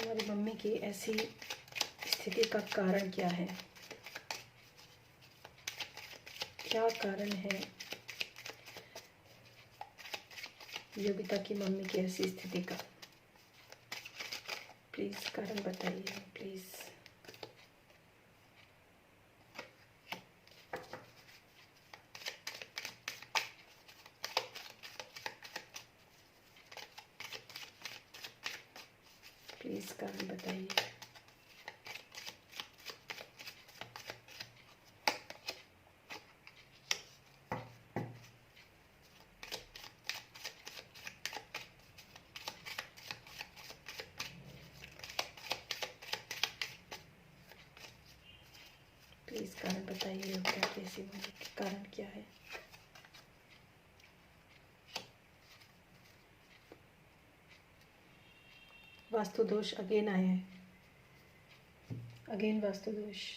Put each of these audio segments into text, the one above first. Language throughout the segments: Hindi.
तुम्हारी मम्मी की ऐसी स्थिति का कारण क्या है? क्या कारण है योगिता की मम्मी की ऐसी स्थिति का? प्लीज कारण बताइए प्लीज। प्लीज कारण बताइए। प्लीज कारण बताइए योगिता की ऐसी मम्मी के कारण क्या है? वास्तु दोष अगेन आए हैं, अगेन वास्तु दोष।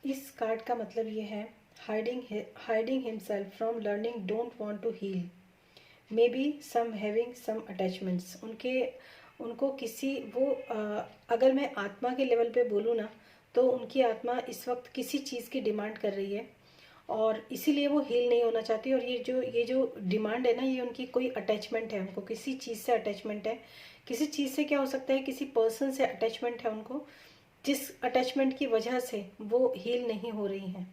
इस कार्ड का मतलब ये है, hiding himself from learning, don't want to heal, maybe some having some attachments. उनको किसी अगर मैं आत्मा के लेवल पे बोलूँ ना, तो उनकी आत्मा इस वक्त किसी चीज़ की डिमांड कर रही है और इसीलिए वो हील नहीं होना चाहती। और ये जो डिमांड है ना, ये उनकी कोई अटैचमेंट है, उनको किसी चीज़ से अटैचमेंट है। किसी चीज़ से क्या हो सकता है, किसी पर्सन से अटैचमेंट है उनको, जिस अटैचमेंट की वजह से वो हील नहीं हो रही हैं।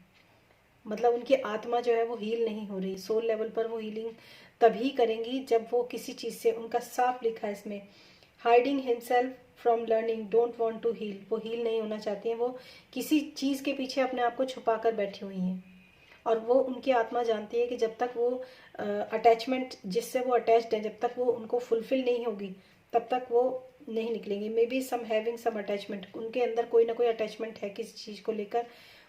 मतलब उनकी आत्मा जो है वो हील नहीं हो रही। सोल लेवल पर वो हीलिंग तभी करेंगी जब वो किसी चीज़ से, उनका साफ लिखा है इसमें, hiding himself from learning, don't want to heal. वो हील नहीं होना चाहती हैं, वो किसी चीज़ के पीछे अपने आप को छुपा कर बैठी हुई हैं। और वो उनकी आत्मा जानती है कि जब तक वो अटैचमेंट जिससे वो अटैच्ड है, जब तक वो उनको फुलफिल नहीं होगी तब तक वो नहीं निकलेंगी। Maybe some having some attachment, उनके अंदर कोई ना कोई अटैचमेंट है किसी चीज़ को लेकर।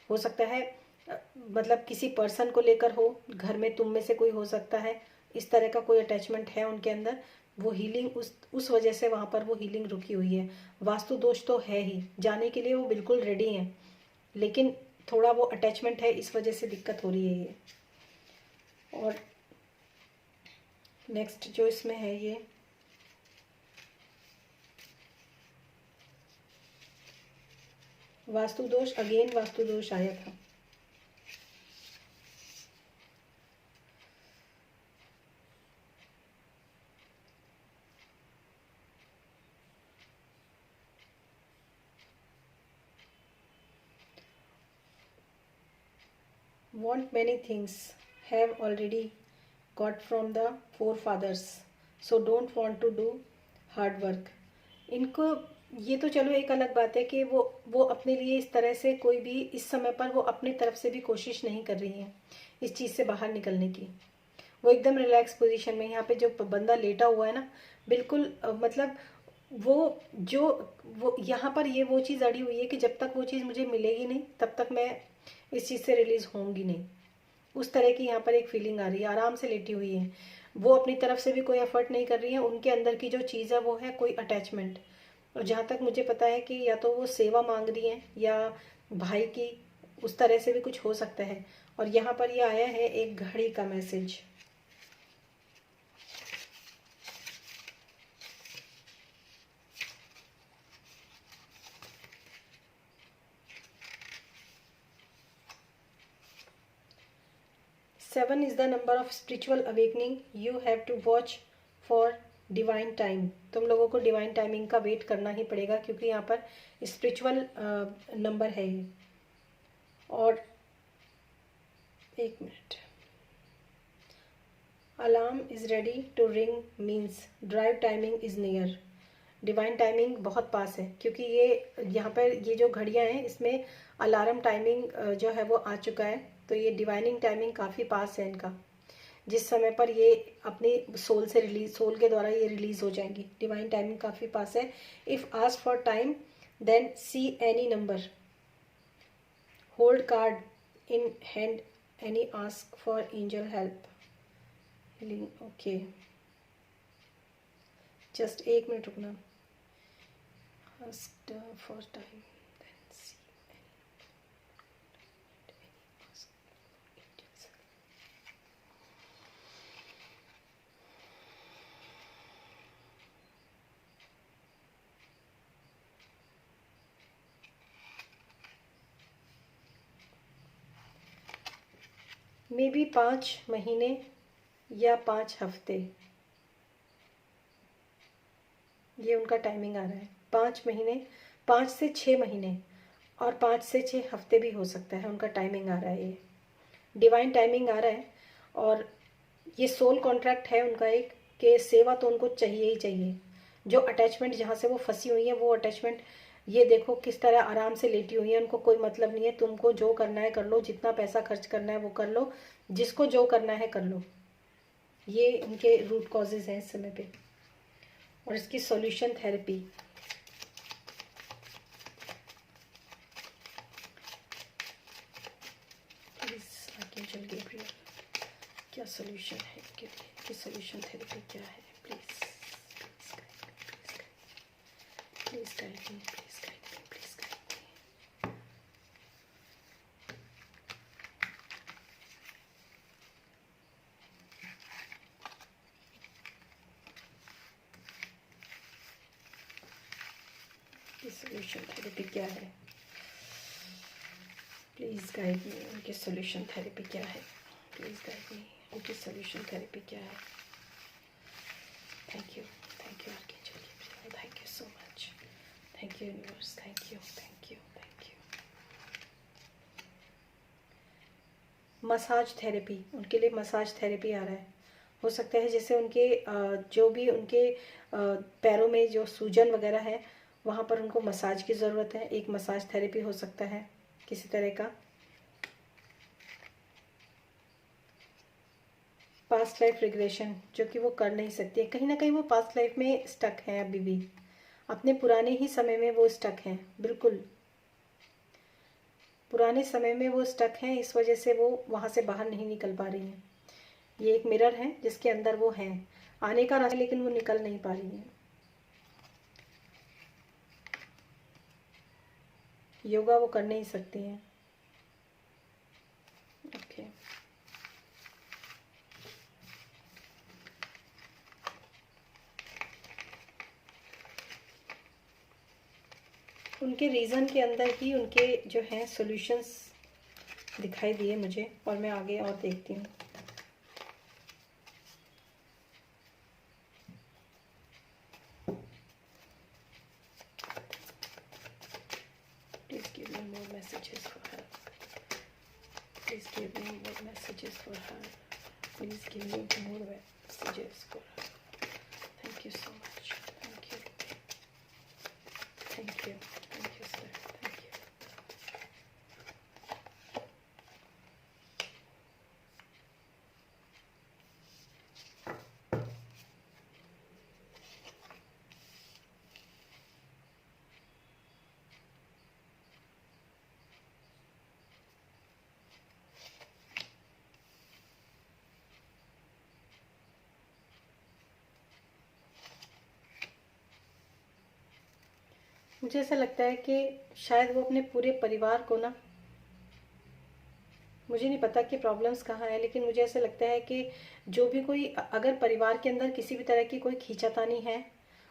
हो सकता है मतलब किसी पर्सन को लेकर हो, घर में तुम में से कोई हो सकता है, इस तरह का कोई अटैचमेंट है उनके अंदर। वो हीलिंग उस वजह से वहाँ पर वो हीलिंग रुकी हुई है। वास्तु दोष तो है ही, जाने के लिए वो बिल्कुल रेडी हैं, लेकिन थोड़ा वो अटैचमेंट है, इस वजह से दिक्कत हो रही है ये। और नेक्स्ट जो इसमें है, ये वास्तु दोष, अगेन वास्तु दोष आया था। Want many things, have already got from the forefathers, so don't want to do hard work। इनको ये तो चलो एक अलग बात है कि वो अपने लिए इस तरह से कोई भी इस समय पर वो अपनी तरफ से भी कोशिश नहीं कर रही हैं इस चीज़ से बाहर निकलने की। वो एकदम रिलैक्स पोजीशन में, यहाँ पे जो बंदा लेटा हुआ है ना, बिल्कुल मतलब वो यहाँ पर ये वो चीज़ अड़ी हुई है कि जब तक वो चीज़ मुझे मिलेगी नहीं तब तक मैं इस चीज़ से रिलीज़ होंगी नहीं। उस तरह की यहाँ पर एक फीलिंग आ रही है। आराम से लेटी हुई है, वो अपनी तरफ से भी कोई एफर्ट नहीं कर रही है। उनके अंदर की जो चीज़ है वो है कोई अटैचमेंट। और जहाँ तक मुझे पता है कि या तो वो सेवा मांग रही हैं या भाई की, उस तरह से भी कुछ हो सकता है। और यहाँ पर ये आया है एक घड़ी का message. Seven is the number of spiritual awakening, you have to watch for divine time. तुम लोगों को डिवाइन टाइमिंग का वेट करना ही पड़ेगा, क्योंकि यहाँ पर स्पिरिचुअल नंबर है ये। और एक minute, alarm is ready to ring means drive timing is near, divine timing बहुत पास है, क्योंकि ये यहाँ पर ये जो घड़ियाँ हैं इसमें अलार्म टाइमिंग जो है वो आ चुका है। तो ये डिवाइनिंग टाइमिंग काफ़ी पास है इनका, जिस समय पर ये अपनी सोल से रिलीज, सोल के द्वारा ये रिलीज हो जाएंगी। डिवाइन टाइमिंग काफ़ी पास है। If ask for time then see any number, hold card in hand, any ask for angel help healing. Okay, just 1 minute रुकना। Ask for time then see may be 5 महीने या 5 हफ्ते, ये उनका टाइमिंग आ रहा है। 5 महीने, 5 से 6 महीने और 5 से 6 हफ्ते भी हो सकता है, उनका टाइमिंग आ रहा है। ये डिवाइन टाइमिंग आ रहा है। और ये सोल कॉन्ट्रैक्ट है उनका एक, कि सेवा तो उनको चाहिए ही चाहिए। जो अटैचमेंट जहाँ से वो फंसी हुई है, वो अटैचमेंट ये देखो किस तरह आराम से लेटी हुई है, उनको कोई मतलब नहीं है। तुमको जो करना है कर लो, जितना पैसा खर्च करना है वो कर लो, जिसको जो करना है कर लो। ये उनके रूट कॉजेज हैं इस समय पे। और इसकी solution therapy, please archangel Gabriel, क्या सॉल्यूशन है इनके लिए, इनकी सॉल्यूशन थेरेपी क्या है? Please please guide me, please guide me, please guide me. Solution therapy क्या है? प्लीज़ गाइड मी, उनकी सॉल्यूशन थेरेपी क्या है? प्लीज़ गाइड मी, उनकी सॉल्यूशन थेरेपी क्या है? Thank you archangel Gabriel, thank you so much, thank you universe, thank you, thank you, thank you. Massage therapy, उनके लिए मसाज थेरेपी आ रहा है। हो सकता है जैसे उनके जो भी उनके पैरों में जो सूजन वगैरह है, वहाँ पर उनको मसाज की ज़रूरत है। एक मसाज थेरेपी हो सकता है किसी तरह का। पास्ट लाइफ रिग्रेशन, जो कि वो कर नहीं सकती है, कहीं ना कहीं वो पास्ट लाइफ में स्टक है अभी भी, अपने पुराने ही समय में वो स्टक हैं, बिल्कुल पुराने समय में वो स्टक हैं। इस वजह से वो वहाँ से बाहर नहीं निकल पा रही हैं। ये एक मिरर है जिसके अंदर वो हैं, आने का रास्ता, लेकिन वो निकल नहीं पा रही हैं। योगा वो कर नहीं सकती हैं। ओके, उनके रीज़न के अंदर ही उनके जो हैं सॉल्यूशंस दिखाई दिए मुझे, और मैं आगे और देखती हूँ। Please give me more messages for her, please give me more messages for her, please give me more messages for her. Thank you so much, thank you, thank you, thank you sir, thank you. मुझे ऐसा लगता है कि शायद वो अपने पूरे परिवार को ना, मुझे नहीं पता कि प्रॉब्लम्स कहाँ है, लेकिन मुझे ऐसा लगता है कि जो भी कोई, अगर परिवार के अंदर किसी भी तरह की कोई खींचातानी है,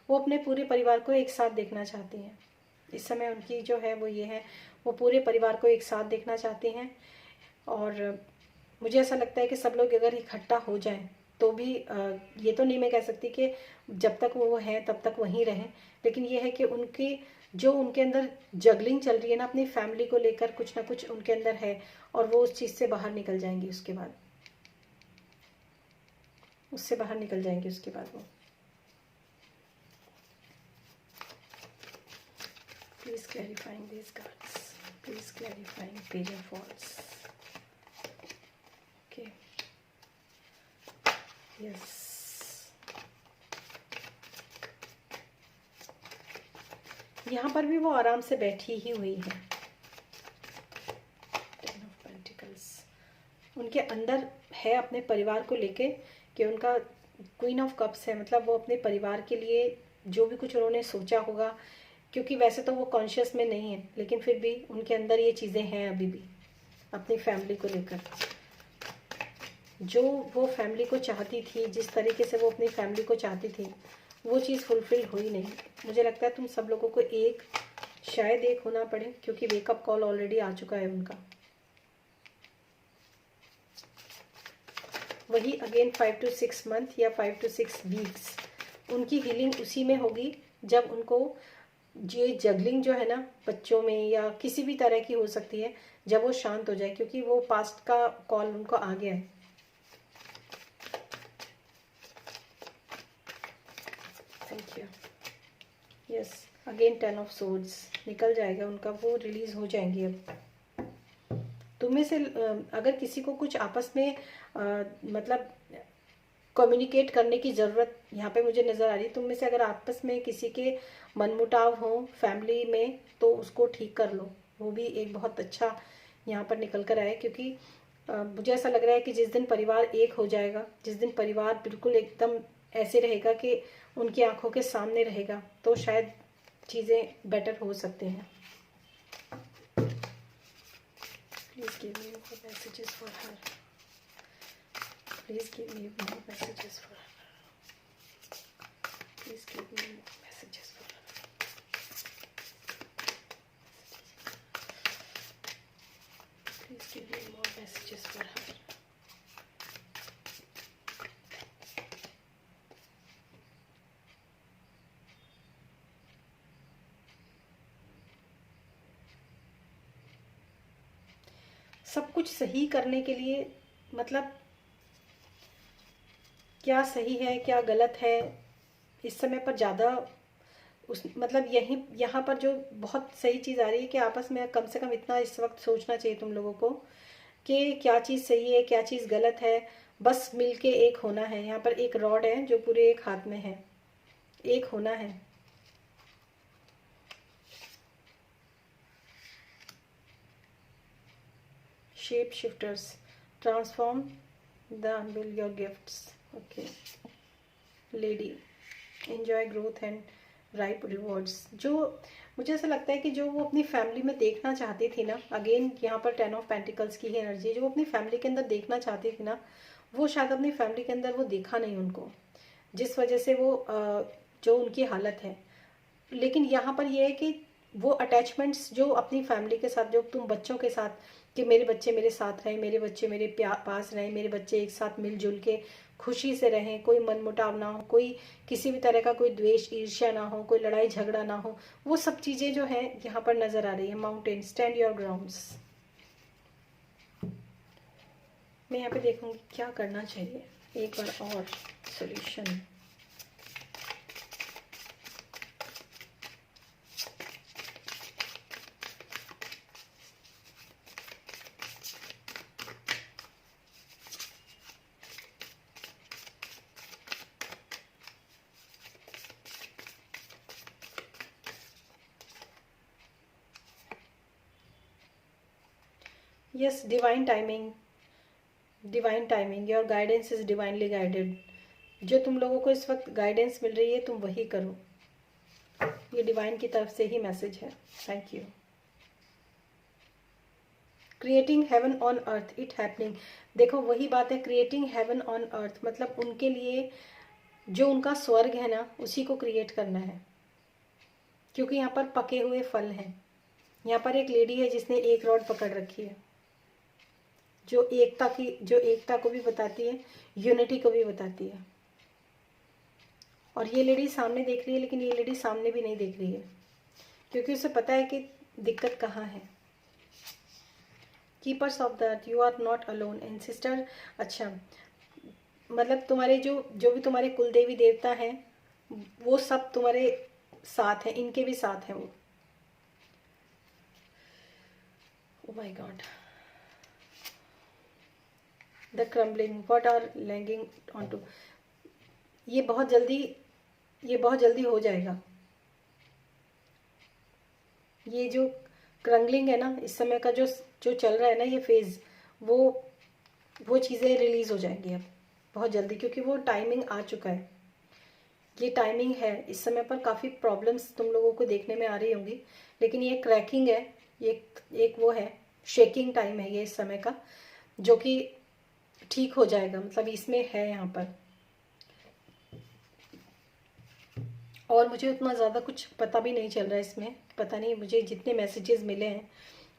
वो अपने पूरे परिवार को एक साथ देखना चाहती हैं। इस समय उनकी जो है वो ये है, वो पूरे परिवार को एक साथ देखना चाहती हैं। और मुझे ऐसा लगता है कि सब लोग अगर इकट्ठा हो जाएं तो भी ये तो नहीं मैं कह सकती कि जब तक वो हैं तब तक वहीं रहें, लेकिन ये है कि उनकी जो उनके अंदर जगलिंग चल रही है ना अपनी फैमिली को लेकर, कुछ ना कुछ उनके अंदर है, और वो उस चीज़ से बाहर निकल जाएंगी। उसके बाद उससे बाहर निकल जाएंगे उसके बाद वो। Please clarifying these cards. Please clarifying Page of Wands. Okay. Yes. यहाँ पर भी वो आराम से बैठी ही हुई है. Ten of pentacles. उनके अंदर है अपने परिवार को लेके कि उनका क्वीन ऑफ कप्स है, मतलब वो अपने परिवार के लिए जो भी कुछ उन्होंने सोचा होगा, क्योंकि वैसे तो वो कॉन्शियस में नहीं है, लेकिन फिर भी उनके अंदर ये चीज़ें हैं अभी भी अपनी फैमिली को लेकर. जो वो फैमिली को चाहती थी, जिस तरीके से वो अपनी फैमिली को चाहती थी, वो चीज़ फुलफिल हुई नहीं. मुझे लगता है तुम सब लोगों को शायद एक होना पड़े, क्योंकि वेकअप कॉल ऑलरेडी आ चुका है उनका. वही अगेन 5 to 6 मंथ या 5 to 6 वीक्स उनकी हीलिंग उसी में होगी, जब उनको ये जगलिंग जो है ना बच्चों में या किसी भी तरह की हो सकती है, जब वो शांत हो जाए, क्योंकि वो पास्ट का कॉल उनको आ गया है. Thank you. Yes, again 10 of swords निकल जाएगा उनका, वो रिलीज हो जाएंगी. अब तुम में से अगर किसी को कुछ आपस में मतलब कम्युनिकेट करने की ज़रूरत यहाँ पे मुझे नज़र आ रही है, तुम में से अगर आपस में किसी के मनमुटाव हो फैमिली में, तो उसको ठीक कर लो. वो भी एक बहुत अच्छा यहाँ पर निकल कर आया, क्योंकि मुझे ऐसा लग रहा है कि जिस दिन परिवार एक हो जाएगा, जिस दिन परिवार बिल्कुल एकदम ऐसे रहेगा कि उनकी आंखों के सामने रहेगा, तो शायद चीज़ें बेटर हो सकते हैं. Please give me more messages for her. Please give me more messages for her. Please give me more messages for her. Please give me more messages for her. सब कुछ सही करने के लिए, मतलब क्या सही है क्या गलत है इस समय पर ज़्यादा मतलब यहाँ पर जो बहुत सही चीज़ आ रही है कि आपस में कम से कम इतना इस वक्त सोचना चाहिए तुम लोगों को कि क्या चीज़ सही है क्या चीज़ गलत है, बस मिलके एक होना है. यहाँ पर एक रॉड है जो पूरे एक हाथ में है, एक होना है. Shape shifters, transform the unveil your gifts. Okay. Lady, enjoy growth and ripe rewards. जो मुझे ऐसा लगता है कि जो वो अपनी फैमिली में देखना चाहती थी ना, अगेन यहाँ पर 10 ऑफ पेंटिकल्स की ही एनर्जी, जो वो अपनी फैमिली के अंदर देखना चाहती थी ना, वो शायद अपनी फैमिली के अंदर वो देखा नहीं उनको, जिस वजह से वो जो उनकी हालत है. लेकिन यहाँ पर ये है कि वो अटैचमेंट्स जो अपनी फैमिली के साथ, जो तुम बच्चों के साथ, कि मेरे बच्चे मेरे साथ रहें, मेरे बच्चे मेरे पास रहें, मेरे बच्चे एक साथ मिलजुल के खुशी से रहें, कोई मनमुटाव ना हो, कोई किसी भी तरह का कोई द्वेष ईर्ष्या ना हो, कोई लड़ाई झगड़ा ना हो, वो सब चीज़ें जो हैं यहाँ पर नज़र आ रही है. Mountain, stand your grounds. मैं यहाँ पे देखूँगी क्या करना चाहिए, एक बार और solution. Yes, divine timing, your guidance is divinely guided. जो तुम लोगों को इस वक्त गाइडेंस मिल रही है तुम वही करो, ये डिवाइन की तरफ से ही मैसेज है. Thank you. Creating heaven on earth, it happening. देखो वही बात है, क्रिएटिंग हेवन ऑन अर्थ मतलब उनके लिए जो उनका स्वर्ग है ना, उसी को क्रिएट करना है, क्योंकि यहाँ पर पके हुए फल हैं. यहाँ पर एक लेडी है जिसने एक रॉड पकड़ रखी है, जो एकता को भी बताती है, यूनिटी को भी बताती है. और ये लेडी सामने देख रही है, लेकिन ये लेडी सामने भी नहीं देख रही है, क्योंकि उसे पता है कि दिक्कत कहाँ है. Keepers of the earth, you are not alone. And sister, अच्छा मतलब तुम्हारे जो भी तुम्हारे कुल देवी देवता हैं वो सब तुम्हारे साथ हैं, इनके भी साथ हैं वो. Oh my god, the crumbling, what are hanging on to, ये बहुत जल्दी हो जाएगा। ये जो क्रंगलिंग है ना, इस समय का जो जो चल रहा है ना ये फेज़, वो चीज़ें रिलीज़ हो जाएंगी अब बहुत जल्दी, क्योंकि वो टाइमिंग आ चुका है। ये टाइमिंग है, इस समय पर काफ़ी प्रॉब्लम्स तुम लोगों को देखने में आ रही होंगी, लेकिन ये क्रैकिंग है, ये एक वो है, शेकिंग टाइम है ये इस समय का, जो कि ठीक हो जाएगा, मतलब इसमें है यहाँ पर। और मुझे उतना ज़्यादा कुछ पता भी नहीं चल रहा है इसमें, पता नहीं, मुझे जितने मैसेजेस मिले हैं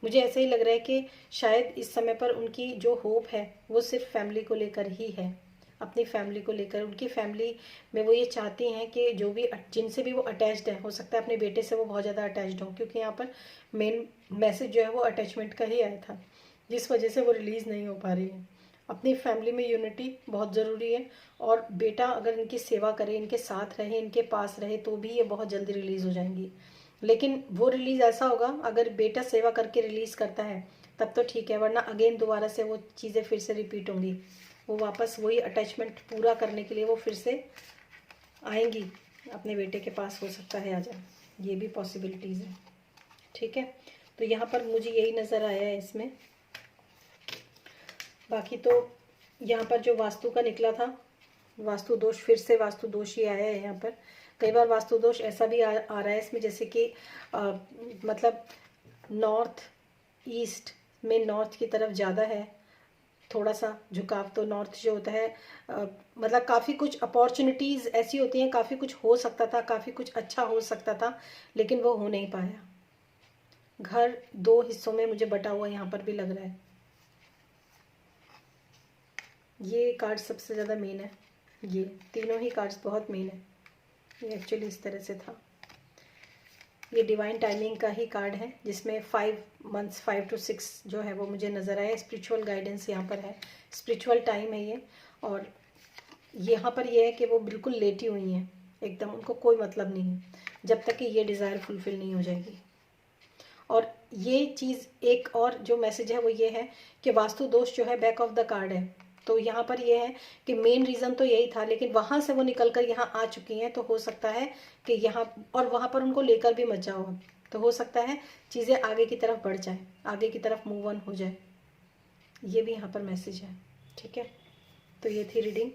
मुझे ऐसा ही लग रहा है कि शायद इस समय पर उनकी जो होप है वो सिर्फ फैमिली को लेकर ही है, अपनी फैमिली को लेकर। उनकी फैमिली में वो ये चाहती हैं कि जो भी जिनसे भी वो अटैच्ड है, हो सकता है अपने बेटे से वो बहुत ज़्यादा अटैच्ड हो, क्योंकि यहाँ पर मेन मैसेज जो है वो अटैचमेंट का ही आया था, जिस वजह से वो रिलीज़ नहीं हो पा रही है। अपनी फैमिली में यूनिटी बहुत ज़रूरी है, और बेटा अगर इनकी सेवा करे, इनके साथ रहे, इनके पास रहे, तो भी ये बहुत जल्दी रिलीज़ हो जाएंगी। लेकिन वो रिलीज़ ऐसा होगा अगर बेटा सेवा करके रिलीज़ करता है, तब तो ठीक है, वरना अगेन दोबारा से वो चीज़ें फिर से रिपीट होंगी, वो वापस वही अटैचमेंट पूरा करने के लिए वो फिर से आएंगी, अपने बेटे के पास हो सकता है आ जाए, ये भी पॉसिबिलिटीज़ है। ठीक है, तो यहाँ पर मुझे यही नज़र आया है इसमें। बाकी तो यहाँ पर जो वास्तु का निकला था, वास्तु दोष, फिर से वास्तु दोष ही आया है यहाँ पर। कई बार वास्तु दोष ऐसा भी आ रहा है इसमें, जैसे कि मतलब नॉर्थ ईस्ट में नॉर्थ की तरफ ज़्यादा है थोड़ा सा झुकाव, तो नॉर्थ जो होता है मतलब काफ़ी कुछ अपॉर्चुनिटीज़ ऐसी होती हैं, काफ़ी कुछ हो सकता था, काफ़ी कुछ अच्छा हो सकता था, लेकिन वो हो नहीं पाया। घर दो हिस्सों में मुझे बटा हुआ यहाँ पर भी लग रहा है। ये कार्ड सबसे ज़्यादा मेन है, ये तीनों ही कार्ड्स बहुत मेन है। ये एक्चुअली इस तरह से था, ये डिवाइन टाइमिंग का ही कार्ड है, जिसमें 5 मंथ्स 5 to 6 जो है वो मुझे नज़र आया। स्पिरिचुअल गाइडेंस यहाँ पर है, स्पिरिचुअल टाइम है ये। और यहाँ पर ये है कि वो बिल्कुल लेटी हुई हैं एकदम, उनको कोई मतलब नहीं है जब तक कि ये डिज़ायर फुलफ़िल नहीं हो जाएगी। और ये चीज़, एक और जो मैसेज है वो ये है कि वास्तु दोष जो है बैक ऑफ द कार्ड है, तो यहाँ पर ये है कि मेन रीज़न तो यही था, लेकिन वहाँ से वो निकल कर यहाँ आ चुकी हैं, तो हो सकता है कि यहाँ और वहाँ पर उनको लेकर भी मत जाओ, तो हो सकता है चीज़ें आगे की तरफ बढ़ जाए, आगे की तरफ मूव ऑन हो जाए, ये भी यहाँ पर मैसेज है। ठीक है, तो ये थी रीडिंग।